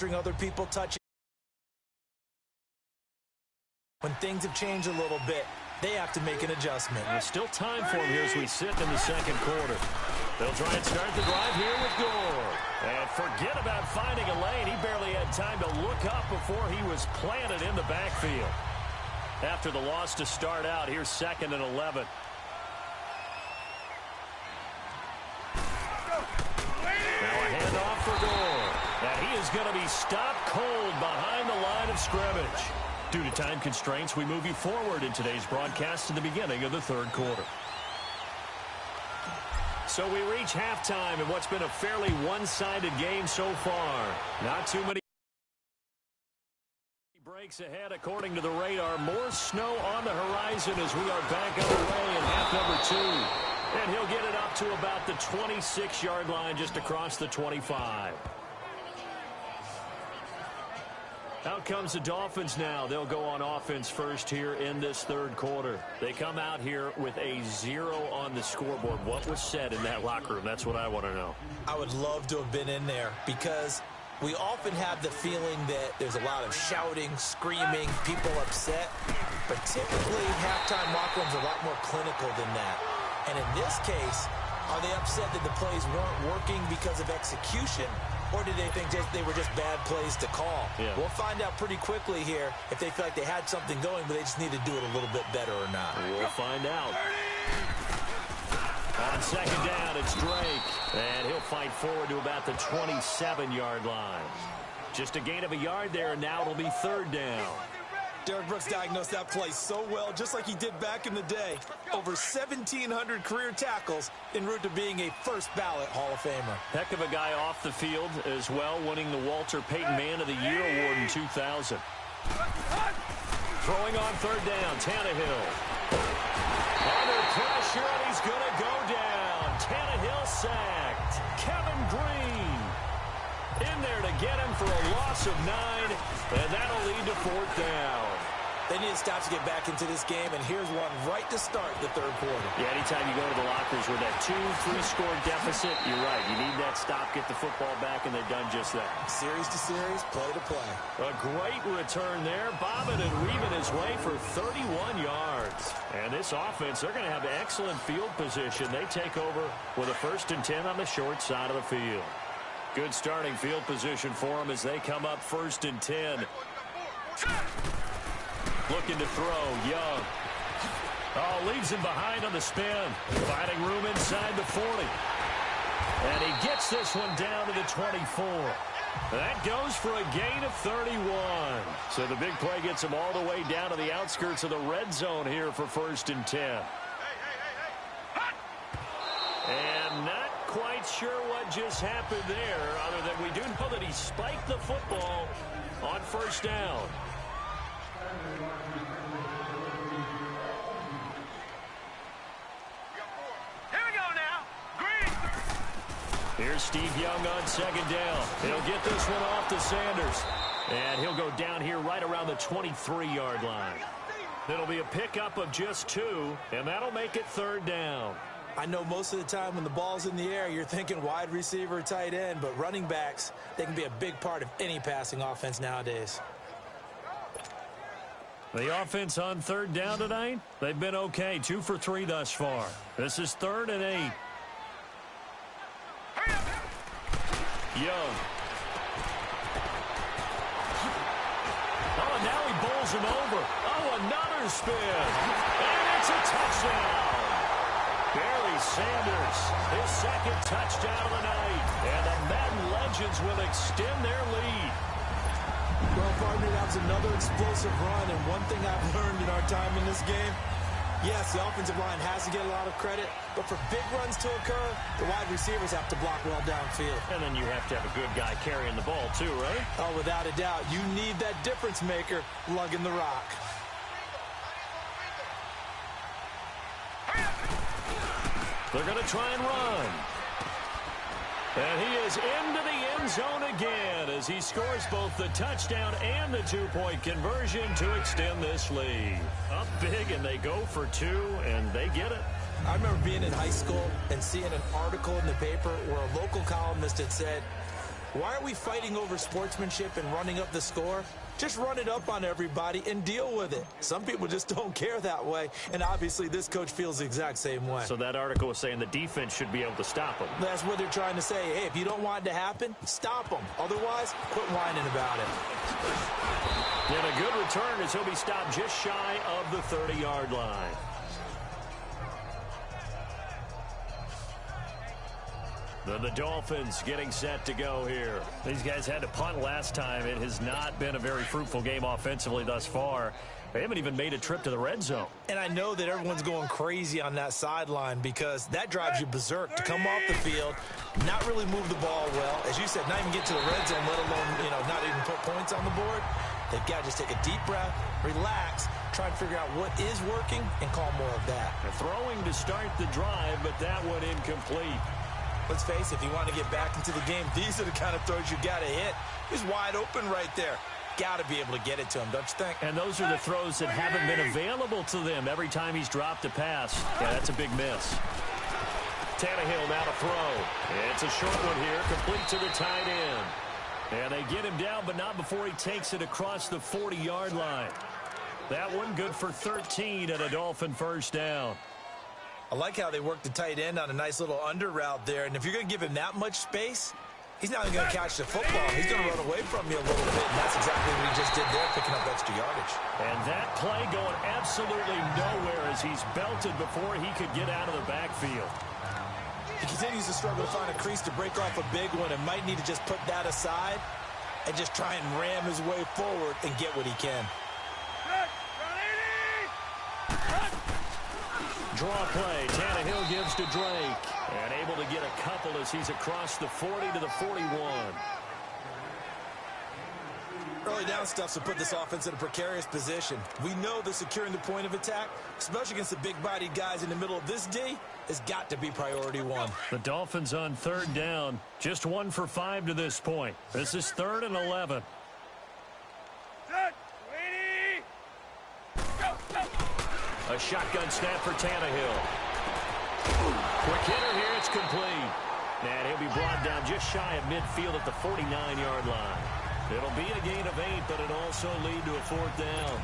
other people touching. When things have changed a little bit, they have to make an adjustment. There's still time for him here as we sit in the second quarter. They'll try and start the drive here with Gore. And forget about finding a lane. He barely had time to look up before he was planted in the backfield. After the loss to start out, here's 2nd and 11. Now a handoff for Gore. And he is going to be stopped cold behind the line of scrimmage. Due to time constraints, we move you forward in today's broadcast to the beginning of the third quarter. So we reach halftime in what's been a fairly one-sided game so far. Not too many breaks ahead according to the radar. More snow on the horizon as we are back underway in half number 2. And he'll get it up to about the 26-yard line just across the 25. Out comes the Dolphins now. They'll go on offense first here in this third quarter. They come out here with a 0 on the scoreboard. What was said in that locker room? That's what I want to know. I would love to have been in there because we often have the feeling that there's a lot of shouting, screaming, people upset. But typically, halftime locker rooms are a lot more clinical than that. And in this case, are they upset that the plays weren't working because of execution? Or did they think they were just bad plays to call? Yeah. We'll find out pretty quickly here if they feel like they had something going, but they just need to do it a little bit better or not. We'll find out. On second down, it's Drake. And he'll fight forward to about the 27-yard line. Just a gain of a yard there, and now it'll be third down. Derek Brooks diagnosed that play so well, just like he did back in the day. Over 1,700 career tackles en route to being a first-ballot Hall of Famer. Heck of a guy off the field as well, winning the Walter Payton Man of the Year award in 2000. Throwing on third down, Tannehill. Under pressure, and he's going to go down. Tannehill sacked. Kevin Green in there to get him for a loss of 9, and that'll lead to fourth down. They need to stop to get back into this game, and here's one right to start the third quarter. Yeah, anytime you go to the lockers with that 2-3-score deficit, you're right. You need that stop, get the football back, and they've done just that. Series to series, play to play. A great return there, bobbing and weaving his way for 31 yards. And this offense, they're going to have excellent field position. They take over with a 1st and 10 on the short side of the field. Good starting field position for them as they come up 1st and 10. Looking to throw, Young. Oh, leaves him behind on the spin. Finding room inside the 40. And he gets this one down to the 24. That goes for a gain of 31. So the big play gets him all the way down to the outskirts of the red zone here for 1st and 10. And not quite sure what just happened there, other than we do know that he spiked the football on 1st down. Here we go now. Green. Here's Steve Young on 2nd down. He'll get this one off to Sanders. And he'll go down here right around the 23-yard line. It'll be a pickup of just 2, and that'll make it 3rd down. I know most of the time when the ball's in the air, you're thinking wide receiver, tight end, but running backs, they can be a big part of any passing offense nowadays. The offense on 3rd down tonight, they've been okay. 2 for 3 thus far. This is 3rd and 8. Young. Oh, and now he bowls him over. Oh, another spin. And it's a touchdown. Barry Sanders, his 2nd touchdown of the night. And the Madden Legends will extend their lead. Well, partner, that was another explosive run, and one thing I've learned in our time in this game, yes, the offensive line has to get a lot of credit, but for big runs to occur, the wide receivers have to block well downfield. And then you have to have a good guy carrying the ball too, right? Oh, without a doubt. You need that difference maker lugging the rock. They're going to try and run. And he is into the end zone again as he scores both the touchdown and the 2-point conversion to extend this lead. Up big, and they go for 2, and they get it. I remember being in high school and seeing an article in the paper where a local columnist had said, Why are we fighting over sportsmanship and running up the score? Just run it up on everybody and deal with it. Some people just don't care that way, and obviously this coach feels the exact same way. So that article was saying the defense should be able to stop them. That's what they're trying to say. Hey, if you don't want it to happen, stop them. Otherwise, quit whining about it. And a good return as he'll be stopped just shy of the 30-yard line. Then the Dolphins getting set to go here. These guys had to punt last time. It has not been a very fruitful game offensively thus far. They haven't even made a trip to the red zone. And I know that everyone's going crazy on that sideline because that drives you berserk to come off the field, not really move the ball well. As you said, not even get to the red zone, let alone, not even put points on the board. They've got to just take a deep breath, relax, try and figure out what is working, and call more of that. They're throwing to start the drive, but that one incomplete. Let's face it, if you want to get back into the game, these are the kind of throws you got to hit. He's wide open right there. Got to be able to get it to him, don't you think? And those are the throws that haven't been available to them every time he's dropped a pass. Yeah, that's a big miss. Tannehill now to throw. It's a short one here, complete to the tight end. And they get him down, but not before he takes it across the 40-yard line. That one good for 13 and a Dolphin first down. I like how they work the tight end on a nice little under route there. And if you're going to give him that much space, he's not even going to catch the football. He's going to run away from you a little bit, and that's exactly what he just did there, picking up extra yardage. And that play going absolutely nowhere as he's belted before he could get out of the backfield. He continues to struggle to find a crease to break off a big one and might need to just put that aside and just try and ram his way forward and get what he can. Draw play. Tannehill gives to Drake. And able to get a couple as he's across the 40 to the 41. Early down stuff to put this offense in a precarious position. We know that securing the point of attack, especially against the big-bodied guys in the middle of this D, has got to be priority one. The Dolphins on third down. Just 1 for 5 to this point. This is 3rd and 11. A shotgun snap for Tannehill. Quick hitter here, it's complete. And he'll be brought down just shy of midfield at the 49-yard line. It'll be a gain of 8, but it'll also lead to a 4th down.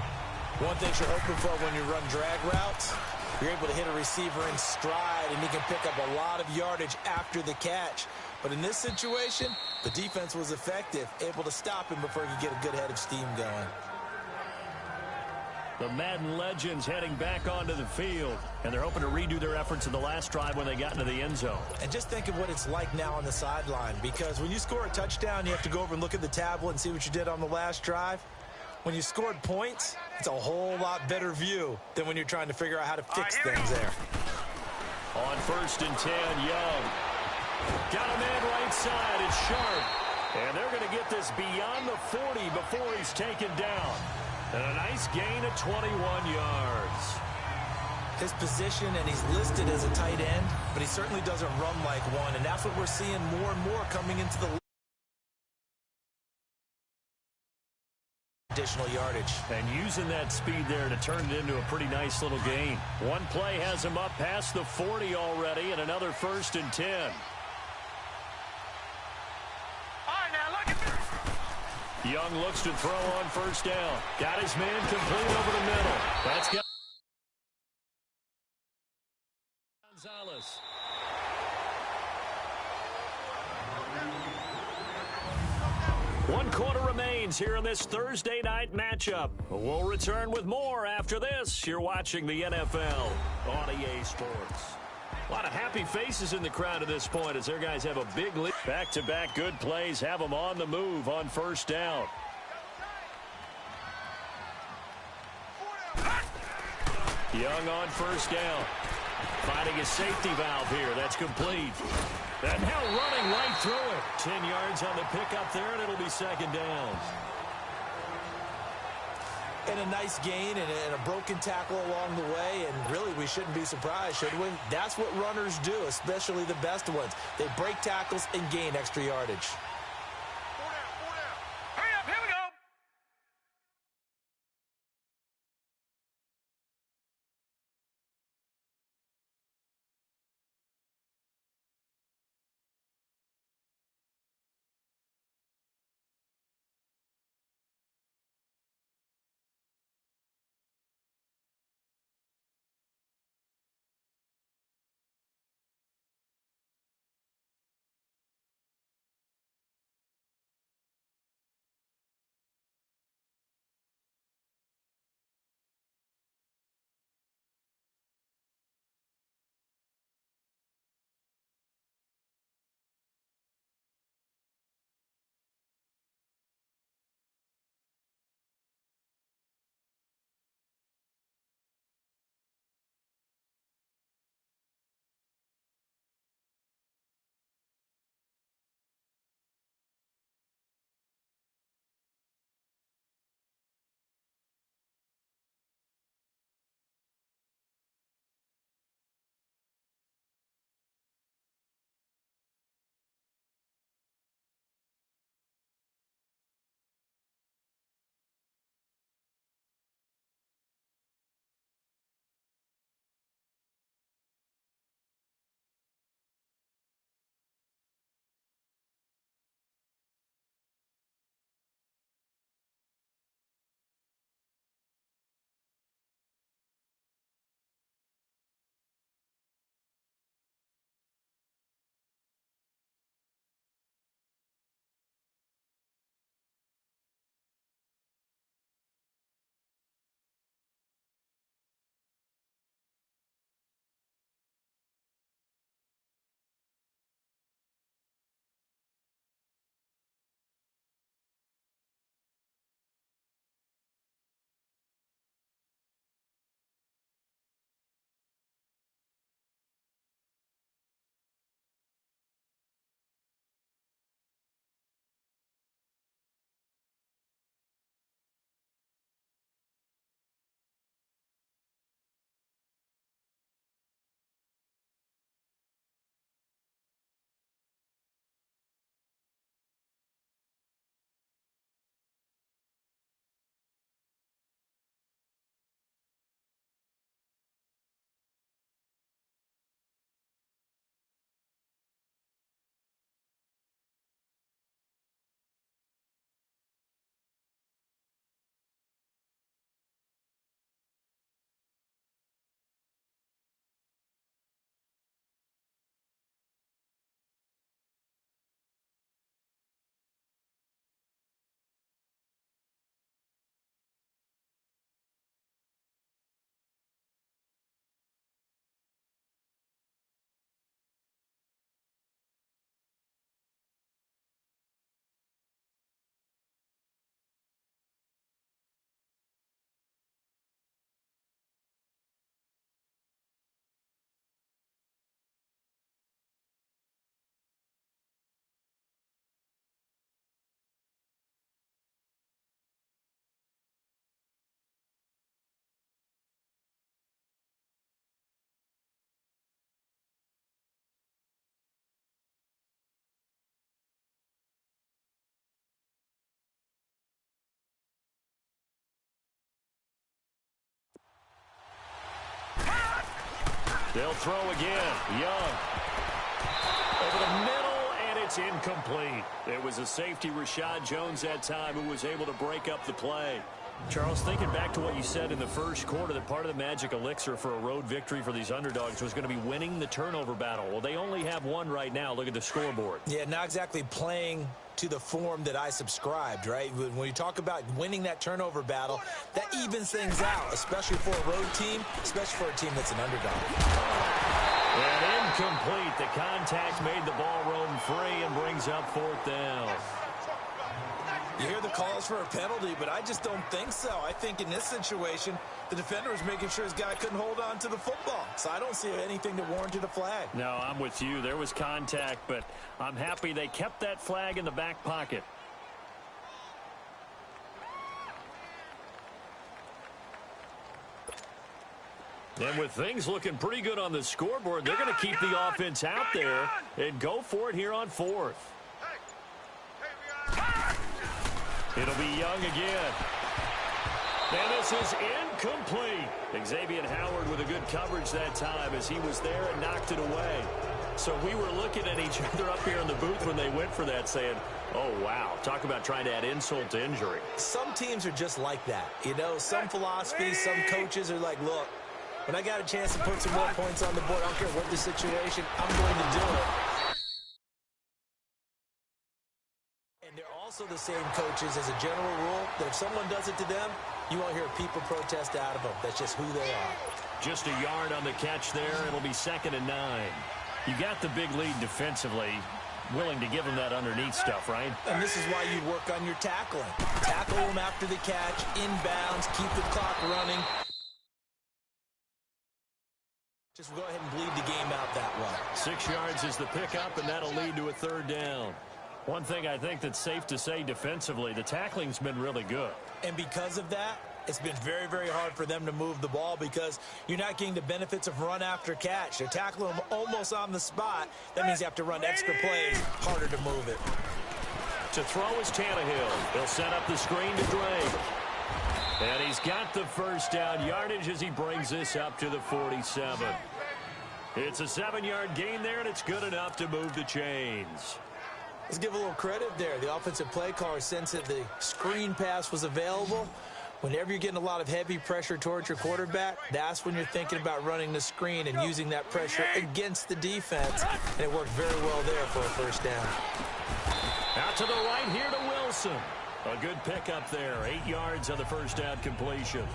One thing you're hoping for when you run drag routes, you're able to hit a receiver in stride, and he can pick up a lot of yardage after the catch. But in this situation, the defense was effective, able to stop him before he could get a good head of steam going. The Madden legends heading back onto the field, and they're hoping to redo their efforts in the last drive when they got into the end zone. And just think of what it's like now on the sideline, because when you score a touchdown, you have to go over and look at the tablet and see what you did on the last drive. When you scored points, it's a whole lot better view than when you're trying to figure out how to fix things there. On 1st and 10, Young. Got a man right side, it's Sharp. And they're going to get this beyond the 40 before he's taken down. And a nice gain of 21 yards. His position, and he's listed as a tight end, but he certainly doesn't run like one, and that's what we're seeing more and more coming into the additional yardage. And using that speed there to turn it into a pretty nice little gain. One play has him up past the 40 already, and another 1st and 10. Young looks to throw on 1st down. Got his man complete over the middle. That's got Gonzalez. One quarter remains here in this Thursday night matchup. We'll return with more after this. You're watching the NFL on EA Sports. A lot of happy faces in the crowd at this point as their guys have a big lead. Back-to-back good plays have them on the move on 1st down. Young on 1st down. Finding a safety valve here. That's complete. And now running right through it. 10 yards on the pickup there, and it'll be 2nd down. And a nice gain and a broken tackle along the way, and really we shouldn't be surprised, should we? That's what runners do, especially the best ones. They break tackles and gain extra yardage. They'll throw again. Young. Over the middle, and it's incomplete. It was a safety, Rashad Jones, that time, who was able to break up the play. Charles, thinking back to what you said in the first quarter, that part of the magic elixir for a road victory for these underdogs was going to be winning the turnover battle. Well, they only have one right now. Look at the scoreboard. Yeah, not exactly playing to the form that I subscribed, right? When you talk about winning that turnover battle, that evens things out, especially for a road team, especially for a team that's an underdog. And incomplete. The contact made the ball roam free and brings up 4th down. You hear the calls for a penalty, but I just don't think so. I think in this situation, the defender was making sure his guy couldn't hold on to the football. So I don't see anything that warranted a flag. No, I'm with you. There was contact, but I'm happy they kept that flag in the back pocket. And with things looking pretty good on the scoreboard, they're going to keep the offense out there and go for it here on 4th. It'll be Young again. And this is incomplete. Xavier Howard with a good coverage that time as he was there and knocked it away. So we were looking at each other up here in the booth when they went for that saying, oh, wow, talk about trying to add insult to injury. Some teams are just like that. You know, some philosophies, some coaches are like, look, when I got a chance to put some more points on the board, I don't care what the situation, I'm going to do it. And they're also the same coaches as a general rule that if someone does it to them, you won't hear people protest out of them. That's just who they are. Just a yard on the catch there. It'll be 2nd and 9. You got the big lead defensively, willing to give them that underneath stuff, right? And this is why you work on your tackling. Tackle them after the catch, inbounds, keep the clock running. Just go ahead and bleed the game out that way. 6 yards is the pickup, and that'll lead to a 3rd down. One thing I think that's safe to say defensively, the tackling's been really good. And because of that, it's been very, very hard for them to move the ball because you're not getting the benefits of run after catch. They're tackling them almost on the spot. That means you have to run extra plays, harder to move it. To throw is Tannehill. He'll set up the screen to Drake. And he's got the 1st down yardage as he brings this up to the 47. It's a 7-yard gain there, and it's good enough to move the chains. Let's give a little credit there. The offensive play caller sensed that the screen pass was available. Whenever you're getting a lot of heavy pressure towards your quarterback, that's when you're thinking about running the screen and using that pressure against the defense. And it worked very well there for a 1st down. Out to the right here to Wilson. A good pickup there. 8 yards on the 1st down completion.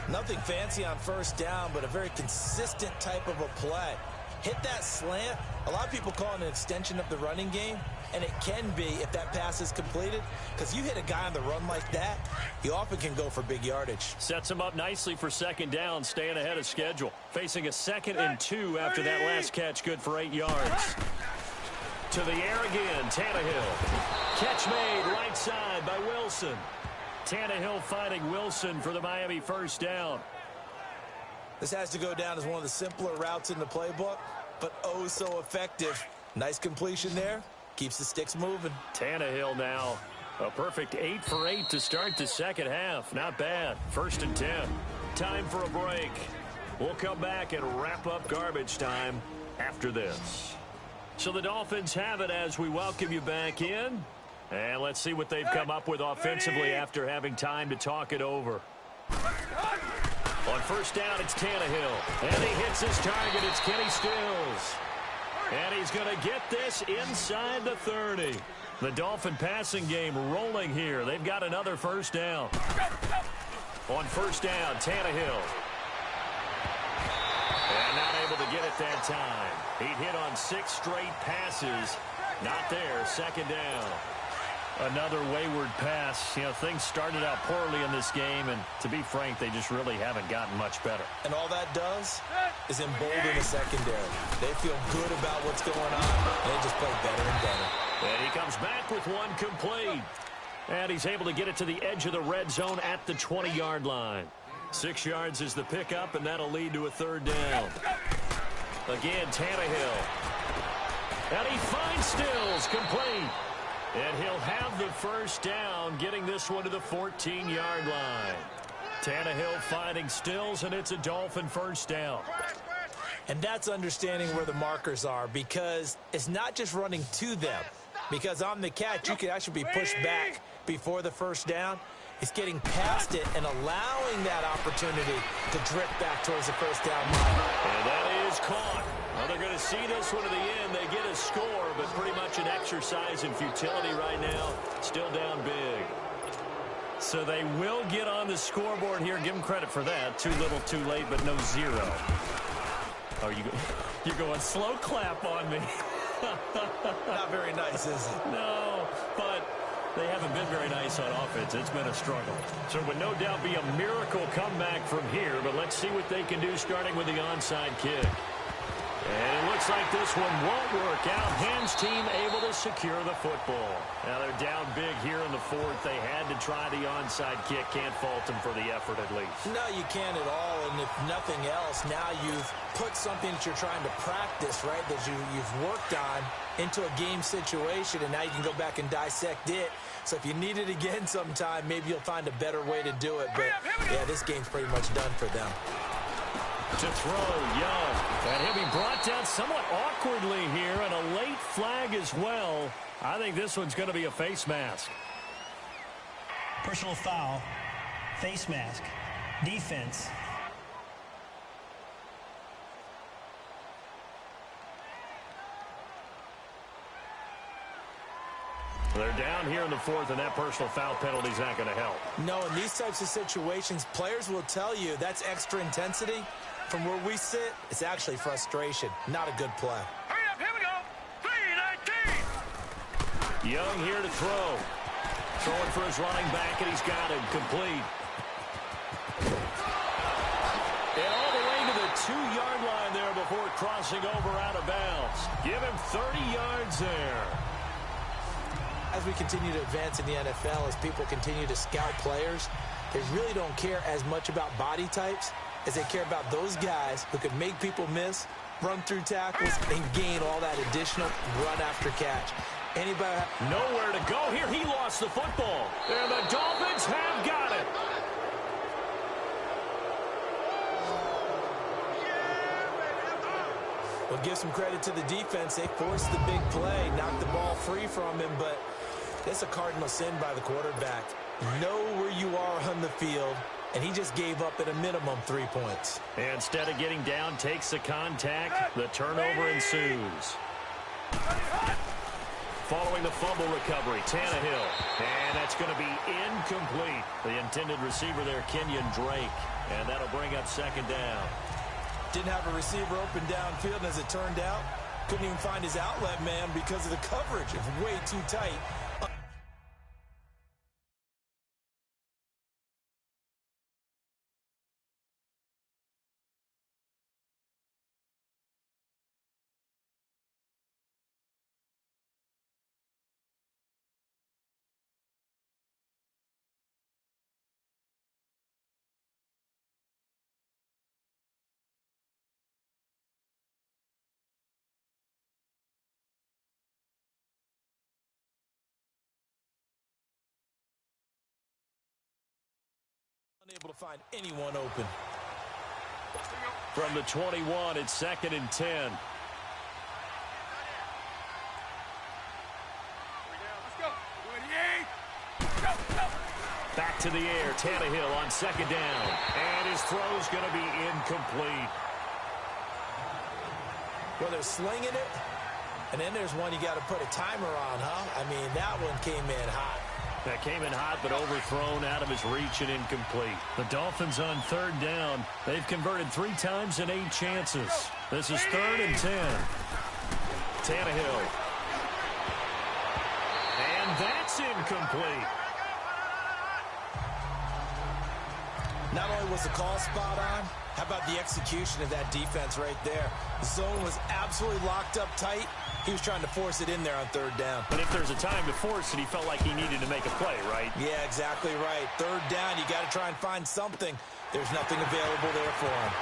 Nothing fancy on 1st down, but a very consistent type of a play. Hit that slant. A lot of people call it an extension of the running game, and it can be if that pass is completed, because you hit a guy on the run like that, he often can go for big yardage. Sets him up nicely for 2nd down, staying ahead of schedule. Facing a 2nd and 2 after that last catch, good for 8 yards. To the air again, Tannehill. Catch made right side by Wilson. Tannehill fighting Wilson for the Miami 1st down. This has to go down as one of the simpler routes in the playbook, but oh so effective. Nice completion there. Keeps the sticks moving. Tannehill now. A perfect 8 for 8 to start the 2nd half. Not bad. 1st and 10. Time for a break. We'll come back and wrap up garbage time after this. So the Dolphins have it as we welcome you back in. And let's see what they've come up with offensively after having time to talk it over. On 1st down, it's Tannehill. And he hits his target. It's Kenny Stills. And he's going to get this inside the 30. The Dolphin passing game rolling here. They've got another 1st down. On 1st down, Tannehill. And not able to get it that time. He'd hit on 6 straight passes. Not there. 2nd down. Another wayward pass. You know, things started out poorly in this game, and to be frank, they just really haven't gotten much better. And all that does is embolden the secondary. They feel good about what's going on, and they just play better and better. And he comes back with one complete. And he's able to get it to the edge of the red zone at the 20-yard line. 6 yards is the pickup, and that'll lead to a 3rd down. Again, Tannehill. And he finds Stills, complete. And he'll have the 1st down, getting this one to the 14-yard line. Tannehill finding Stills, and it's a Dolphin first down. And that's understanding where the markers are, because it's not just running to them. Because on the catch, you could actually be pushed back before the first down. It's getting past it and allowing that opportunity to drift back towards the first down line. And that is caught. Well, they're going to see this one to the end. They get a score, but pretty much an exercise in futility right now. Still down big. So they will get on the scoreboard here. Give them credit for that. Too little, too late, but no zero. Oh, you're going slow clap on me. Not very nice, is it? No, but they haven't been very nice on offense. It's been a struggle. So it would no doubt be a miracle comeback from here, but let's see what they can do starting with the onside kick. And it looks like this one won't work out. Hens team able to secure the football. Now they're down big here in the fourth. They had to try the onside kick. Can't fault them for the effort at least. No, you can't at all. And if nothing else, now you've put something that you're trying to practice, right, that you've worked on into a game situation, and now you can go back and dissect it. So if you need it again sometime, maybe you'll find a better way to do it. But, yeah, this game's pretty much done for them. To throw, Young. And he'll be brought down somewhat awkwardly here, and a late flag as well. I think this one's going to be a face mask. Personal foul, face mask, defense. They're down here in the fourth, and that personal foul penalty is not going to help. No, in these types of situations, players will tell you that's extra intensity. From where we sit, it's actually frustration. Not a good play. Hurry up, here we go. 3-19. Young here to throw. Throwing for his running back, and he's got him complete. And all the way to the 2-yard line there before crossing over out of bounds. Give him 30 yards there. As we continue to advance in the NFL, as people continue to scout players, they really don't care as much about body types as they care about those guys who can make people miss, run through tackles, and gain all that additional run after catch. Anybody? Nowhere to go here. He lost the football. And the Dolphins have got it. Well, give some credit to the defense. They forced the big play, knocked the ball free from him, but that's a cardinal sin by the quarterback. Know where you are on the field, and he just gave up at a minimum 3 points. And instead of getting down, takes the contact. The turnover ensues. Following the fumble recovery, Tannehill. And that's going to be incomplete. The intended receiver there, Kenyon Drake. And that'll bring up second down. Didn't have a receiver open downfield, and as it turned out, couldn't even find his outlet man because of the coverage. It's way too tight. Unable to find anyone open. From the 21, it's second and 10. Back to the air, Tannehill on second down. And his throw's going to be incomplete. Well, they're slinging it, and then there's one you got to put a timer on, huh? I mean, that one came in hot. That came in hot, but overthrown out of his reach and incomplete. The Dolphins on third down. They've converted 3 times in 8 chances. This is third and 10. Tannehill. And that's incomplete. Not only was the call spot on, how about the execution of that defense right there? The zone was absolutely locked up tight. He was trying to force it in there on third down. But if there's a time to force it, he felt like he needed to make a play, right? Yeah, exactly right. Third down, you got to try and find something. There's nothing available there for him.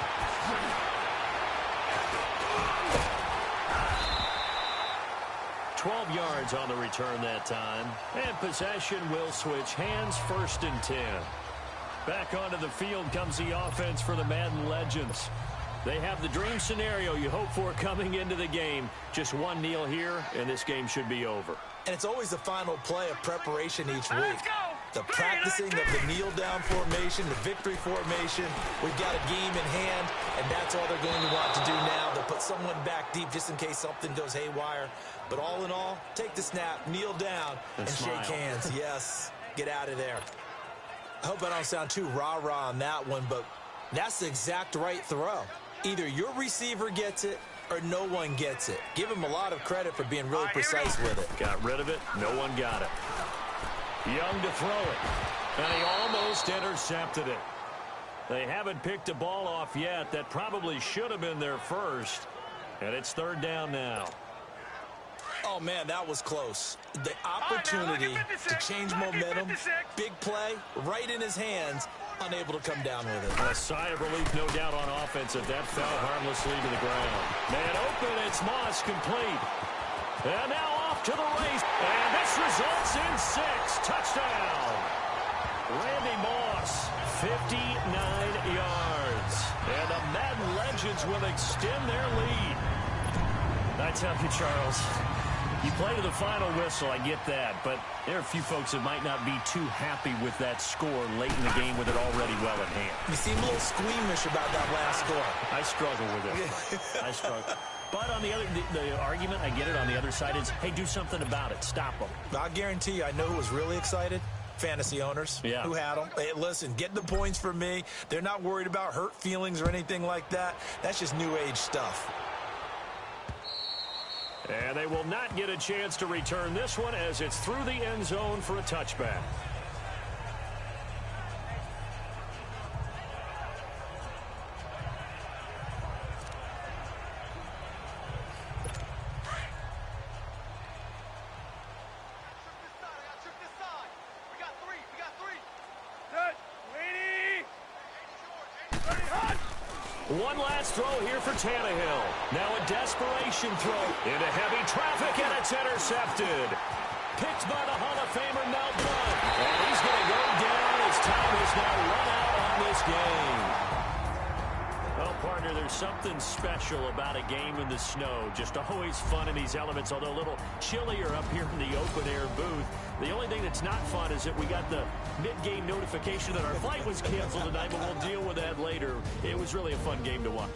12 yards on the return that time. And possession will switch hands, first and 10. Back onto the field comes the offense for the Madden Legends. They have the dream scenario you hope for coming into the game. Just one kneel here, and this game should be over. And it's always the final play of preparation each week. The practicing of the kneel-down formation, the victory formation. We've got a game in hand, and that's all they're going to want to do now. They'll put someone back deep just in case something goes haywire. But all in all, take the snap, kneel down, and shake hands. Yes, get out of there. I hope I don't sound too rah-rah on that one, but that's the exact right throw. Either your receiver gets it or no one gets it. Give him a lot of credit for being really precise with it. Got rid of it. No one got it. Young to throw it. And he almost intercepted it. They haven't picked a ball off yet. That probably should have been their first. And it's third down now. Oh, man, that was close. The opportunity to change momentum, big play, right in his hands, unable to come down with it. A sigh of relief, no doubt, on offense if that fell harmlessly to the ground. Man open, it's Moss, complete. And now off to the race. And this results in 6. Touchdown. Randy Moss, 59 yards. And the Madden Legends will extend their lead. I tell you, Charles, you play to the final whistle, I get that, but there are a few folks that might not be too happy with that score late in the game with it already well at hand. You seem a little squeamish about that last score. I struggle with it. I struggle. But on the other, the argument, I get it, on the other side is, hey, do something about it. Stop them. I guarantee you, I know who was really excited. Fantasy owners who had them. Hey, listen, get the points for me. They're not worried about hurt feelings or anything like that. That's just new age stuff. And they will not get a chance to return this one as it's through the end zone for a touchback. One last throw here for Tannehill. Now a desperation throw into heavy traffic, and it's intercepted. Picked by the Hall of Famer Mel Blount. And he's going to go down as time has now run out on this game. Well, partner, there's something special about a game in the snow. Just always fun in these elements, although a little chillier up here in the open-air booth. The only thing that's not fun is that we got the mid-game notification that our flight was canceled tonight, but we'll deal with that later. It was really a fun game to watch.